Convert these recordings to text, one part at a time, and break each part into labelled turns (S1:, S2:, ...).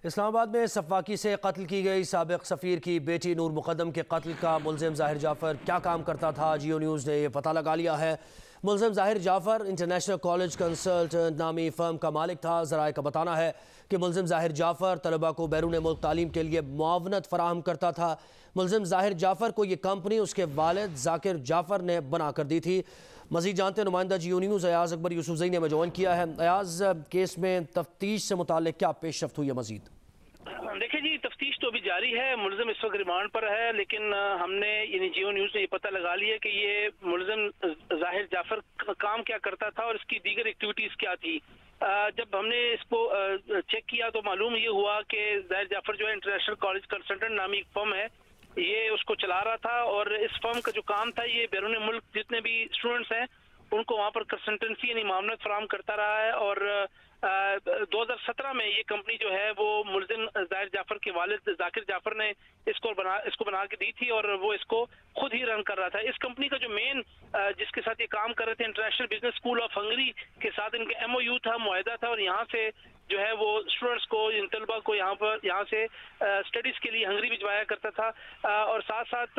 S1: इस्लामाबाद में सफाकी से कत्ल की गई साबिक सफ़ीर की बेटी नूर मुक़द्दम के कत्ल का मुल्ज़िम ज़ाहिर जाफ़र क्या काम करता था, जियो न्यूज़ ने यह पता लगा लिया है। मुल्ज़िम ज़ाहिर जाफ़र इंटरनेशनल कॉलेज कंसल्टेंट नामी फ़र्म का मालिक था। ज़राए का बताना है कि मुल्ज़िम ज़ाहिर जाफ़र तलबा को बैरून मुल्क तालीम के लिए मुआवनत फ़राहम करता था। मुल्ज़िम ज़ाहिर जाफ़र को ये कंपनी उसके वालिद ज़ाकिर जाफ़र ने बना कर दी थी। मज़ीद जानते नुमाइंदा जियो न्यूज़ अयाज़ अकबर यूसुफ़ज़ई ने हमें ज्वाइन किया है। अयाज़, केस में तफ्तीश से मुताल्लिक़ क्या पेशरफ्त हुई है मज़ीद?
S2: देखिए जी, तफ्तीश तो अभी जारी है। मुल्ज़िम इस वक्त रिमांड पर है, लेकिन हमने यानी जियो न्यूज़ ने ये पता लगा लिया कि ये मुल्ज़िम ज़ाहिर जाफ़र काम क्या करता था और इसकी दीगर एक्टिविटीज़ क्या थी। जब हमने इसको चेक किया तो मालूम ये हुआ कि ज़ाहिर जाफ़र जो है इंटरनेशनल कॉलेज कंसल्टेंट नामी एक फर्म है, ये उसको चला रहा था। और इस फर्म का जो काम था, ये बैरून मुल्क जितने भी स्टूडेंट्स हैं उनको वहाँ पर कंसल्टेंसी यानी मामलत फराहम करता रहा है। और 2017 में ये कंपनी जो है वो मुल्ज़िम ज़ाहिर जाफ़र के वालिद ज़ाकिर जाफ़र ने इसको बना के दी थी और वो इसको खुद ही रन कर रहा था। इस कंपनी का जो मेन जिसके साथ ये काम कर रहे थे, international business school of Hungary के साथ इनका MOU था, मुआहदा था। और यहाँ से जो है वो स्टूडेंट्स को, इन तलबा को यहाँ से स्टडीज़ के लिए हंगरी भिजवाया करता था। और साथ साथ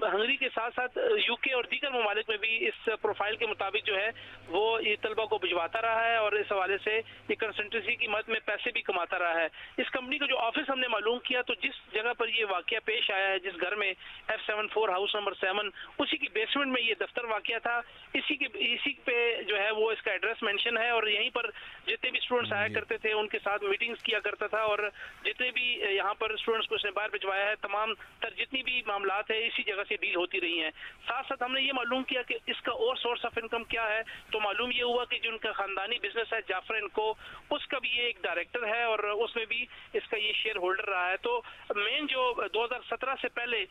S2: हंगरी के साथ साथ UK और दीगर ममालिक में भी इस प्रोफाइल के मुताबिक जो है वो ये तलबा को भिजवाता रहा है और इस हवाले से ये कंसल्टेंसी की मद में पैसे भी कमाता रहा है। इस कंपनी का जो ऑफिस हमने मालूम किया तो जिस जगह पर ये वाकया पेश आया है, जिस घर में F74 हाउस नंबर 7, उसी की बेसमेंट में ये दफ्तर वाकया था। इसी पे जो है वो इसका एड्रेस मेंशन है। और यहीं पर जितने भी स्टूडेंट्स आया करते थे उनके साथ मीटिंग्स किया करता था। और जितने भी यहाँ पर स्टूडेंट्स को इसने बाहर भिजवाया है, तमाम तर जितनी भी मामलात है इसी जगह से डील होती रही हैं। साथ साथ हमने ये मालूम किया कि इसका और सोर्स ऑफ इनकम क्या है, तो मालूम ये हुआ कि जो उनका खानदानी बिजनेस है जाफर इनको, उसका भी ये एक डायरेक्टर है और उसमें भी इसका ये शेयर होल्डर रहा है। तो मेन जो 2017 से पहले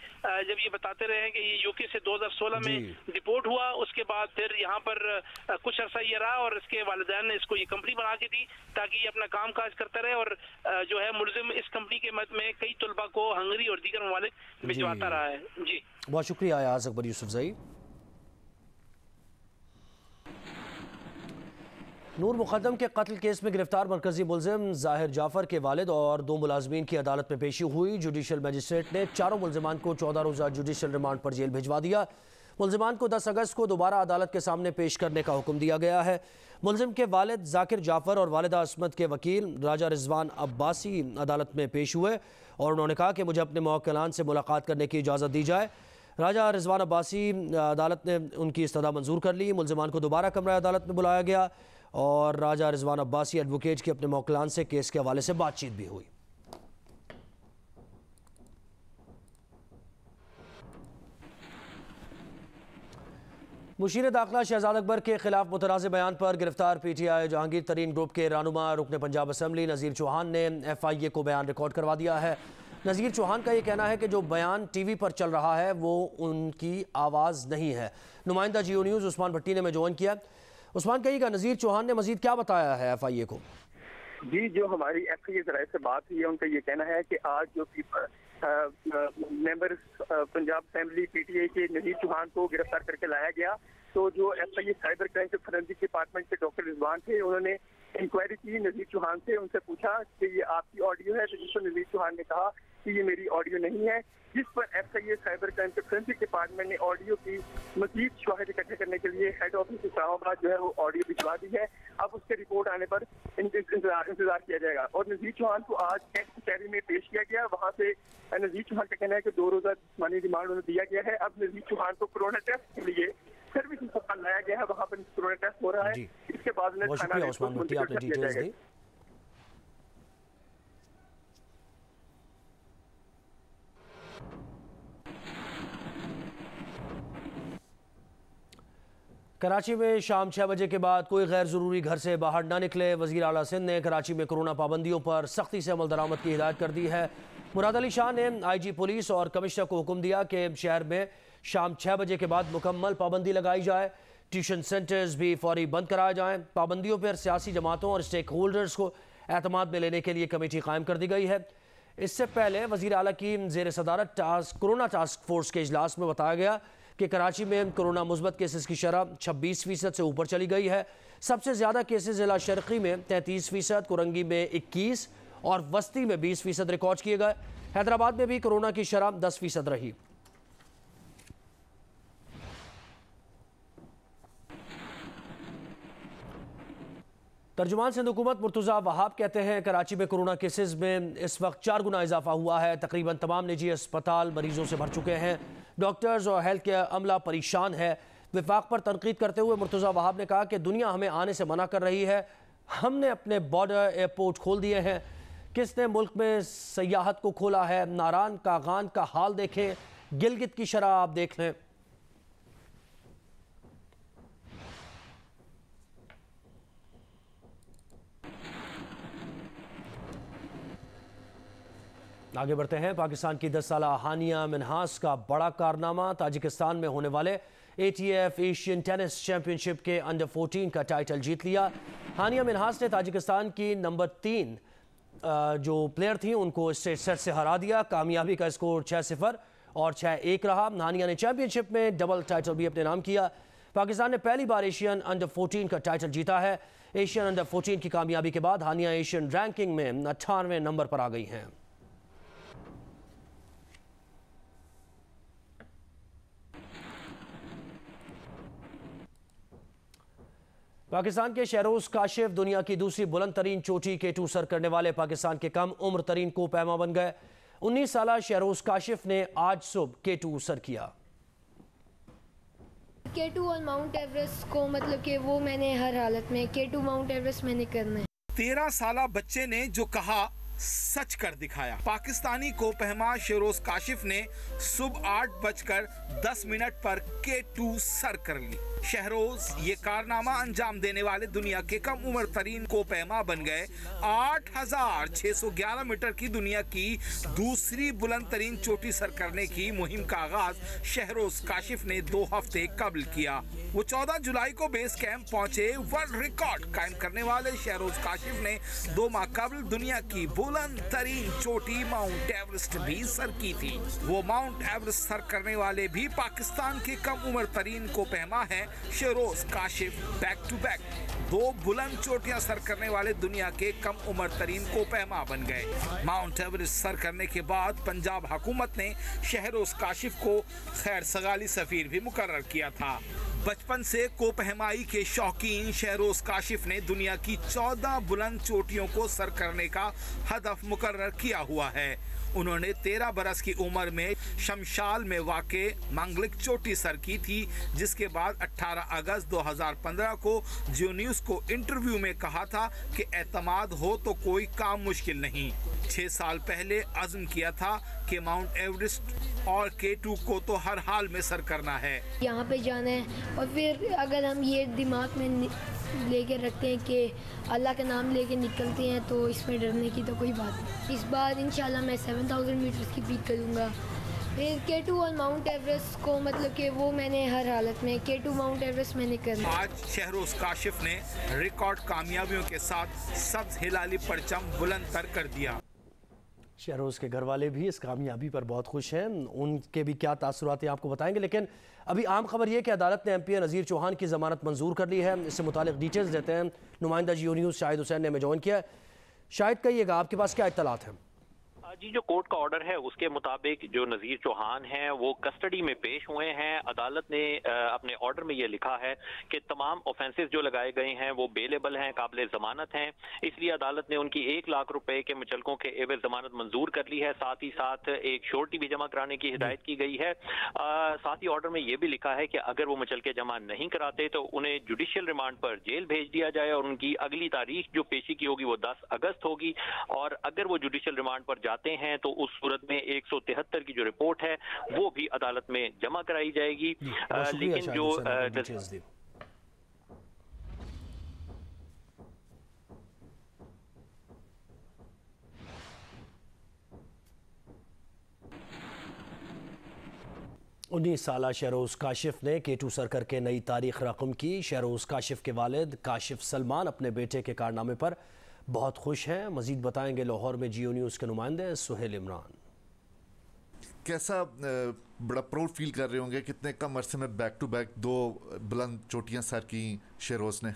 S2: जब ये बताते रहे हैं कि ये UK से 2016 में डिपोर्ट हुआ, उसके बाद फिर यहाँ पर कुछ अर्सा ये रहा और इसके वालिदैन ने इसको ये कंपनी बना के दी ताकि ये अपना काम काज करता रहे। और जो है मुल्ज़िम इस कंपनी के मद में कई तलबा को हंगरी और दीगर ममालिक भिजवाता रहा है। जी
S1: बहुत शुक्रिया अयाज़ अकबर यूसुफ़ज़ई। नूर मुक़द्दम के कत्ल केस में गिरफ्तार मरकजी मुल्ज़िम ज़ाहिर जाफ़र के वालिद और 2 मुलाज़मीन की अदालत में पेशी हुई। जुडिशल मजिस्ट्रेट ने चारों मुल्ज़िमान को 14 रोज़ा जुडिशल रिमांड पर जेल भिजवा दिया। मुल्ज़िमान को 10 अगस्त को दोबारा अदालत के सामने पेश करने का हुक्म दिया गया है। मुल्ज़िम के वालिद ज़ाकिर जाफ़र और वालिदा अस्मत के वकील राजा रिजवान अब्बासी अदालत में पेश हुए और उन्होंने कहा कि मुझे अपने मुवक्किलान से मुलाकात करने की इजाज़त दी जाए। राजा रिजवान अब्बासी अदालत ने उनकी इस्तदा मंजूर कर ली। मुल्ज़िमान को दोबारा कमरा अदालत में बुलाया गया और राजा रिजवान अब्बासी एडवोकेट की अपने मुवक्किलान से केस के हवाले से बातचीत भी हुई। मुशीर दाखिला शहजाद अकबर के खिलाफ मुतनाज़ बयान पर गिरफ्तार PTI जहांगीर तरीन ग्रुप के रहनुमा रुकन पंजाब असम्बली नज़ीर चौहान ने FIA को बयान रिकॉर्ड करवा दिया है। नज़ीर चौहान का ये कहना है कि जो बयान TV पर चल रहा है वो उनकी आवाज़ नहीं है। नुमाइंदा जियो न्यूज़ उस्मान भट्टी ने हमें ज्वाइन किया। उस्मान, कहिएगा नज़ीर चौहान ने मज़ीद क्या बताया है FIA को?
S3: जी, जो हमारी FIA ज़राए से बात हुई है उनका ये कहना है कि आज जो मेंबर पंजाब असेंबली PTI के नज़ीर चौहान को गिरफ्तार करके लाया गया, तो जो FIA साइबर क्राइम के फोरेंसिक डिपार्टमेंट के डॉक्टर रिजवान थे, उन्होंने इंक्वायरी की नज़ीर चौहान से। उनसे पूछा कि ये आपकी ऑडियो है, तो जिस पर नज़ीर चौहान ने कहा कि ये मेरी ऑडियो नहीं है, जिस पर FIA साइबर क्राइम के फोरेंसिक डिपार्टमेंट ने ऑडियो की मजीद शवाहिद इकट्ठे करने के लिए हेड ऑफिस इस्लामाबाद जो है वो ऑडियो भिजवा दी है। अब उसके रिपोर्ट आने पर इंतजार किया जाएगा। और नज़ीर चौहान को आज कचहरी में पेश किया गया। वहाँ से नज़ीर चौहान का कहना है कि 2 रोज़ा जिस्मानी रिमांड उन्हें दिया गया है। अब नज़ीर चौहान को कोरोना टेस्ट के लिए सर्विस अस्पताल लाया गया है, वहाँ पर कोरोना टेस्ट हो रहा है। इसके बाद
S1: कराची में शाम 6 बजे के बाद कोई गैर ज़रूरी घर से बाहर ना निकले। वज़ीर आला सिंध ने कराची में कोरोना पाबंदियों पर सख्ती से अमल दरामद की हिदायत कर दी है। मुराद अली शाह ने IG पुलिस और कमिश्नर को हुक्म दिया कि शहर में शाम 6 बजे के बाद मुकम्मल पाबंदी लगाई जाए। ट्यूशन सेंटर्स भी फौरी बंद कराए जाएँ। पाबंदियों पर सियासी जमातों और स्टेक होल्डर्स को एतमाद में लेने के लिए कमेटी कायम कर दी गई है। इससे पहले वज़ीर आला की ज़ेर सदारत कोरोना टास्क फोर्स के इजलास में बताया गया कि कराची में कोरोना मुस्बत केसेस की शरह 26% से ऊपर चली गई है। सबसे ज़्यादा केसेस ज़िला शर्क़ी में 33%, कोरंगी में 21 और वस्ती में 20% रिकॉर्ड किए गए। हैदराबाद में भी कोरोना की शरह 10% रही। तर्जुमान सिंध हुकूमत मुर्तज़ा वहाब कहते हैं कराची में कोरोना केसेस में इस वक्त 4 गुना इजाफा हुआ है। तकरीबन तमाम निजी अस्पताल मरीजों से भर चुके हैं। डॉक्टर्स और हेल्थ केयर अमला परेशान है। विफाक पर तनकीद करते हुए मुर्तज़ा वहाब ने कहा कि दुनिया हमें आने से मना कर रही है। हमने अपने बॉर्डर एयरपोर्ट खोल दिए हैं। किसने मुल्क में सयाहत को खोला है? नारान कागान का हाल देखें, गिलगित की शरह आप देख लें। आगे बढ़ते हैं। पाकिस्तान की 10 साला हानिया मिन्हास का बड़ा कारनामा। ताजिकिस्तान में होने वाले ATF एशियन टेनिस चैंपियनशिप के अंडर 14 का टाइटल जीत लिया। हानिया मिन्हास ने ताजिकिस्तान की नंबर 3 जो प्लेयर थी उनको स्ट्रेट सेट से हरा दिया। कामयाबी का स्कोर 6-0 और 6-1 रहा। हानिया ने चैंपियनशिप में डबल टाइटल भी अपने नाम किया। पाकिस्तान ने पहली बार एशियन अंडर 14 का टाइटल जीता है। एशियन अंडर 14 की कामयाबी के बाद हानिया एशियन रैंकिंग में 98वें नंबर पर आ गई हैं। पाकिस्तान के शहरोज काशिफ दुनिया की दूसरी बुलंद तरीन चोटी K2 सर करने वाले पाकिस्तान के कम उम्र तरीन को पैमा बन गए। 19 साला शहरोज काशिफ ने आज सुबह K2 सर किया।
S4: K2 और माउंट एवरेस्ट को मतलब कि वो मैंने हर हालत में K2 माउंट एवरेस्ट मैंने करना है।
S5: 13 साला बच्चे ने जो कहा सच कर दिखाया। पाकिस्तानी को पहमा शहरोज काशिफ ने सुबह 8:10 पर K2 सर कर ली। शहरोज ये कारनामा अंजाम देने वाले दुनिया के कम उम्र तरीन को पैमा बन गए। 8,611 मीटर की दुनिया की दूसरी बुलंद तरीन चोटी सर करने की मुहिम का आगाज शहरोज काशिफ ने 2 हफ्ते कबल किया। वो 14 जुलाई को बेस कैंप पहुंचे। वर्ल्ड रिकॉर्ड कायम करने वाले शहरोज काशिफ ने 2 माह कबल दुनिया की बुलंद तरीन चोटी माउंट एवरेस्ट भी सर की थी। वो माउंट एवरेस्ट सर करने वाले भी पाकिस्तान के कम उम्र तरीन को पैमा है। Shahroz Kashif back to back 2 बुलंद चोटियां सर करने वाले दुनिया के कम उम्र तरीन को पैमा बन गए। माउंट एवरेस्ट सर करने के बाद पंजाब हुकूमत ने शहरोज काशिफ को खैर सगाली सफीर भी मुकर्रर किया था। बचपन से कोपहमाई के शौकीन शहरोज काशिफ ने दुनिया की 14 बुलंद चोटियों को सर करने का हदफ मुकर्रर किया हुआ है। उन्होंने 13 बरस की उम्र में शमशाल में वाक़े मंगलिक चोटी सर की थी, जिसके बाद 18 अगस्त 2015 को जियो न्यूज़ को इंटरव्यू में कहा था कि एतमाद हो तो कोई काम मुश्किल नहीं। 6 साल पहले अज़्म किया था कि माउंट एवरेस्ट और K2 को तो हर हाल में सर करना है।
S4: यहाँ पे जाना है और फिर अगर हम ये दिमाग में लेके रखते हैं कि अल्लाह का नाम लेके निकलते हैं तो इसमें डरने की तो कोई बात नहीं। इस बार इंशाल्लाह मैं 7000 मीटर्स की पीक करूँगा। फिर K2 और माउंट एवरेस्ट को मतलब कि वो मैंने हर हालत में K2 माउंट एवरेस्ट मैंने करना।
S5: आज शहरोज काशिफ ने रिकॉर्ड कामयाबियों के साथ सब्ज हिलाली परचम बुलंद कर दिया।
S1: शहरोज के घर वाले भी इस कामयाबी पर बहुत खुश हैं। उनके भी क्या तासुरात हैं आपको बताएंगे, लेकिन अभी आम खबर यह कि अदालत ने MP नज़ीर चौहान की ज़मानत मंजूर कर ली है। इससे मुतालिक डिटेल्स देते हैं नुमाइंदा जियो न्यूज़ शाहिद हुसैन ने हमें ज्वाइन किया। शाहिद, कहिएगा आपके पास क्या इत्तलात हैं?
S6: जी, जो कोर्ट का ऑर्डर है उसके मुताबिक जो नज़ीर चौहान हैं वो कस्टडी में पेश हुए हैं। अदालत ने अपने ऑर्डर में ये लिखा है कि तमाम ऑफेंसेस जो लगाए गए हैं वो बेलेबल हैं, काबिल ज़मानत हैं। इसलिए अदालत ने उनकी 1 लाख रुपए के मुचलकों के एवज ज़मानत मंजूर कर ली है। साथ ही साथ एक श्योरिटी भी जमा कराने की हिदायत की गई है। साथ ही ऑर्डर में ये भी लिखा है कि अगर वो मुचलके जमा नहीं कराते तो उन्हें जुडिशियल रिमांड पर जेल भेज दिया जाए और उनकी अगली तारीख जो पेशी की होगी वो 10 अगस्त होगी। और अगर वो जुडिशियल रिमांड पर जाते हैं तो उस सूरत में 173 की जो रिपोर्ट है वो भी अदालत में जमा कराई जाएगी। लेकिन जो
S1: 19 साला शहरोज काशिफ ने K2 सर करके नई तारीख रकम की। शहरोज काशिफ के वालिद काशिफ सलमान अपने बेटे के कारनामे पर बहुत खुश हैं। मजीद बताएंगे लाहौर में जियो न्यूज़ के नुमाइंदे सुहेल इमरान।
S7: कैसा बड़ा प्राउड फील कर रहे होंगे, कितने कम अरसे में बैक टू बैक 2 बुलंद चोटियां सर की शहरोज ने?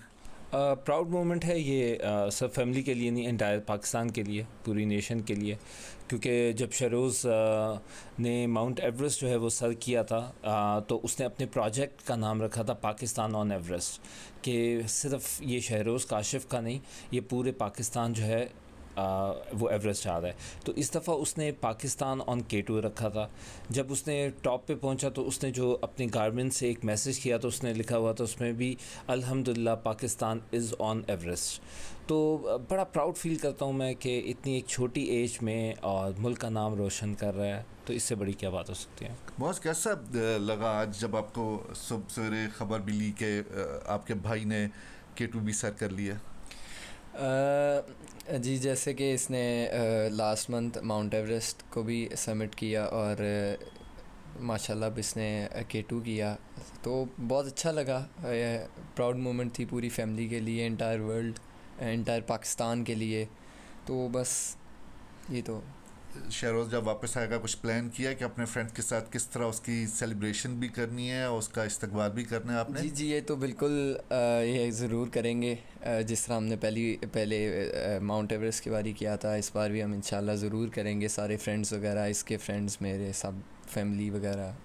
S8: प्राउड मोमेंट है ये, सब फैमिली के लिए नहीं, एंटायर पाकिस्तान के लिए, पूरी नेशन के लिए, क्योंकि जब शहरोज़ ने माउंट एवरेस्ट जो है वो सर किया था तो उसने अपने प्रोजेक्ट का नाम रखा था पाकिस्तान ऑन एवरेस्ट, कि सिर्फ ये शहरोज़ काशिफ का नहीं, ये पूरे पाकिस्तान जो है वो एवरेस्ट आ रहा है। तो इस दफ़ा उसने पाकिस्तान ऑन K2 रखा था। जब उसने टॉप पे पहुंचा तो उसने जो अपने गारमेंट से एक मैसेज किया तो उसने लिखा हुआ था उसमें भी अल्हम्दुलिल्लाह पाकिस्तान इज़ ऑन एवरेस्ट। तो बड़ा प्राउड फील करता हूं मैं कि इतनी एक छोटी एज में और मुल्क का नाम रोशन कर रहा है, तो इससे बड़ी क्या बात हो सकती है।
S7: बहुत कैसा लगा आज जब आपको सुबह सवेरे खबर मिली कि आपके भाई ने K2 भी सर कर लिया?
S9: जी, जैसे कि इसने लास्ट मंथ माउंट एवरेस्ट को भी समिट किया और माशाल्लाह अब इसने K2 किया, तो बहुत अच्छा लगा। प्राउड मोमेंट थी पूरी फैमिली के लिए, एंटायर वर्ल्ड, एंटायर पाकिस्तान के लिए। तो बस ये तो
S7: शहरोज़ जब वापस आएगा कुछ प्लान किया कि अपने फ्रेंड्स के साथ किस तरह उसकी सेलिब्रेशन भी करनी है और उसका इस्तकबाल भी करना है आपने?
S9: जी, ये तो बिल्कुल ये ज़रूर करेंगे। जिस तरह हमने पहले माउंट एवरेस्ट की बारी किया था, इस बार भी हम इंशाल्लाह ज़रूर करेंगे। सारे फ्रेंड्स वगैरह, इसके फ्रेंड्स, मेरे सब फैमिली वगैरह